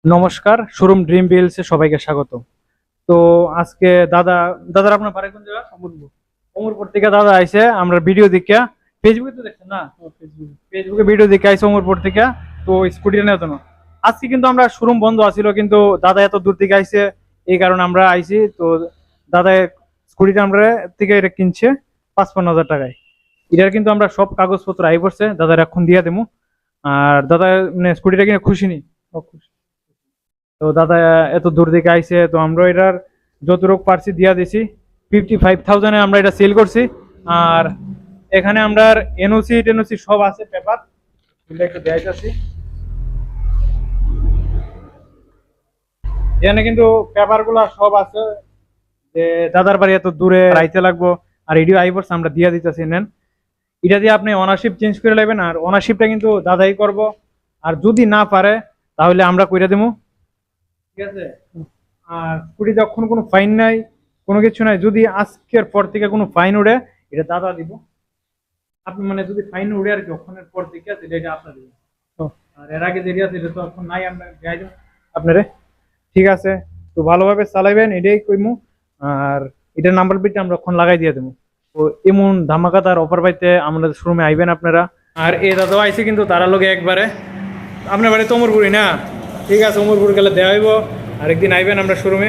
নমস্কার, showroom dream বিলসে সবাইকে স্বাগত। তো আজকে দাদার আপনার বাড়ি কোন জায়গা? অমরপুর। অমরপুর থেকে দাদা আইছে, আমরা ভিডিও দেখে ফেসবুকে তো দেখছেন না? ফেসবুকে ভিডিও দেখে আইছে অমরপুর থেকে। তো স্কুটিটা নেওয়ার জন্য আজকে কিন্তু আমরা শোরুম বন্ধ আছিল, কিন্তু দাদা এত দূর থেকে আইছে, এই কারণে আমরা আইছি। তো দাদা স্কুটিটা আমরা থেকে এটা কিনছে 55,000 টাকায়। এটার কিন্তু আমরা সব কাগজপত্র আই পড়ছে, দাদার এখন দিয়ে দেবো। আর দাদা মানে স্কুটিটা কিনে খুশি নি? খুশি। তো দাদা এত দূর থেকে আইছে, তো আমরা এটার যতটুকু পারছি দিয়া দিছি। 55,000-এ আমরা এটা সেল করছি। আর এখানে আমরা এনওসি টেনওসি সব আছে, পেপার একটু দেখাইতেছি। এখানে কিন্তু পেপার গুলা সব আছে, যে দাদার বাড়ি এত দূরে আইতে লাগবো। আর এডিও আইবর্স আমরা দিয়া দিতেছি, নেন। এটা দিয়ে আপনি ওনারশিপ চেঞ্জ করে নেবেন, আর ওনারশিপটা কিন্তু দাদাই করব। আর যদি না পারে তাহলে আমরা কইরা দেবো, ঠিক আছে? আর স্কুটি যখন কোনো ফাইন নাই, কোনো কিছু নাই, যদি আজকের পর থেকে কোনো ফাইন উঠে এটা দাদা দিব। আপনি মানে যদি ফাইন উঠে আর কি ওখানের পর থেকে আছে, এটা আপনার দিবেন। আর এর আগে যেটা আছে এটা তো এখন নাই, আমরা গাই দেবো আপনারে, ঠিক আছে? তো ভালোভাবে চালাইবেন, এটাই কইমু। আর এটার নাম্বার প্লেটটা আমরা এখন লাগাই দিয়ে দেবো। তো এমন ধামাকাদার অফার পাইতে আমাদের শোরুমে আইবেন আপনারা। আর এ দাদাও আইছে কিন্তু তারা লোকে একবারে। আপনার বাড়ি তো অমরপুরি না? ঠিক আছে, অমরপুর গেলে দেওয়া হইব। আরেকদিন আইবেন আমরা শোরুমে।